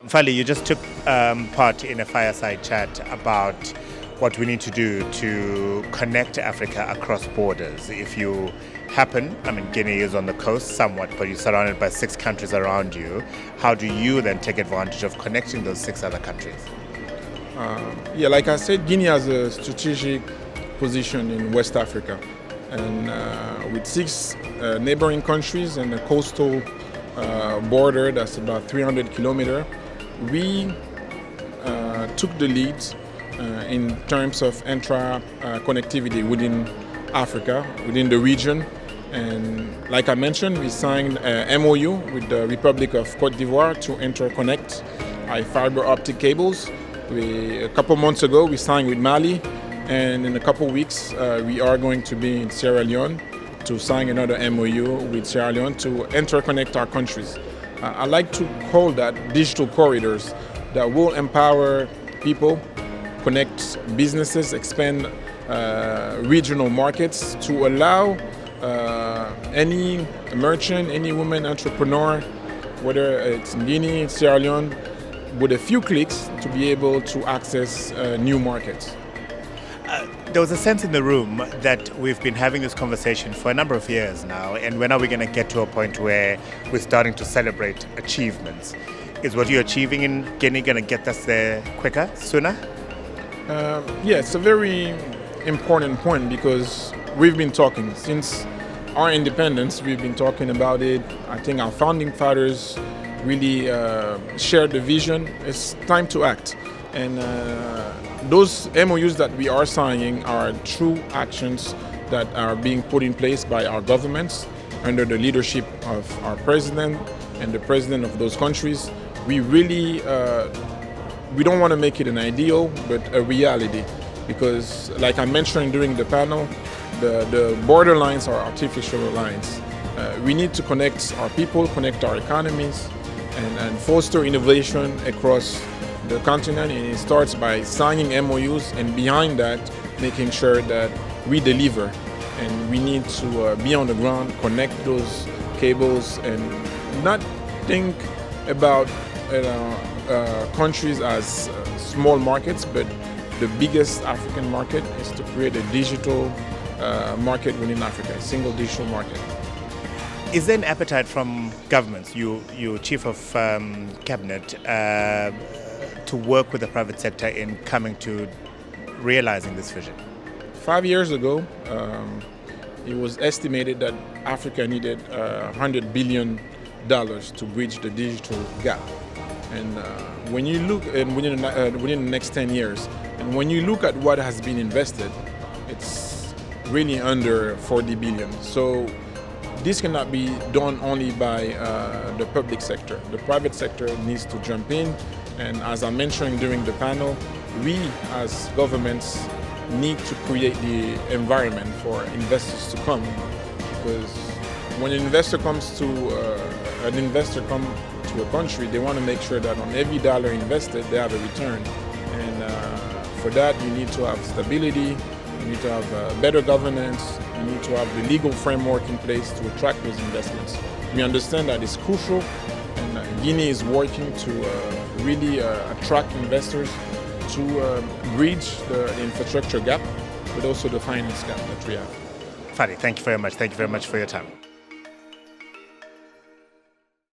Fali, you just took part in a fireside chat about what we need to do to connect Africa across borders. If you happen, Guinea is on the coast somewhat, but you're surrounded by 6 countries around you. How do you then take advantage of connecting those 6 other countries? Like I said, Guinea has a strategic position in West Africa. And with 6 neighboring countries and a coastal border that's about 300 kilometers, we took the lead in terms of connectivity within Africa, within the region. And like I mentioned, we signed an MOU with the Republic of Côte d'Ivoire to interconnect our fiber optic cables. A couple months ago, we signed with Mali, and in a couple weeks, we are going to be in Sierra Leone to sign another MOU with Sierra Leone to interconnect our countries. I like to call that digital corridors that will empower people, connect businesses, expand regional markets to allow any merchant, any woman entrepreneur, whether it's in Guinea, Sierra Leone, with a few clicks to be able to access new markets. There was a sense in the room that we've been having this conversation for a number of years now, and when are we going to get to a point where we're starting to celebrate achievements? Is what you're achieving in Guinea going to get us there quicker, sooner? It's a very important point because we've been talking since our independence. We've been talking about it. I think our founding fathers really shared the vision. It's time to act. And those MOUs that we are signing are true actions that are being put in place by our governments under the leadership of our president and the president of those countries. We really, we don't want to make it an ideal, but a reality. Because like I mentioned during the panel, the border lines are artificial lines. We need to connect our people, connect our economies, and foster innovation across the continent, and it starts by signing MOUs, and behind that, making sure that we deliver. And we need to be on the ground, connect those cables, and not think about countries as small markets, but the biggest African market is to create a digital market within Africa, a single digital market. Is there an appetite from governments, you chief of cabinet, to work with the private sector in coming to realizing this vision? 5 years ago, it was estimated that Africa needed $100 billion to bridge the digital gap. And when you look within the next 10 years, and when you look at what has been invested, it's really under 40 billion. So this cannot be done only by the public sector. The private sector needs to jump in. And as I mentioned during the panel, we as governments need to create the environment for investors to come. Because when an investor comes to a country, they want to make sure that on every dollar invested, they have a return. And for that, you need to have stability, you need to have better governance, you need to have the legal framework in place to attract those investments. We understand that it's crucial, and Guinea is working to really attract investors to bridge the infrastructure gap, but also the finance gap that we have. Fadi, thank you very much. Thank you very much for your time.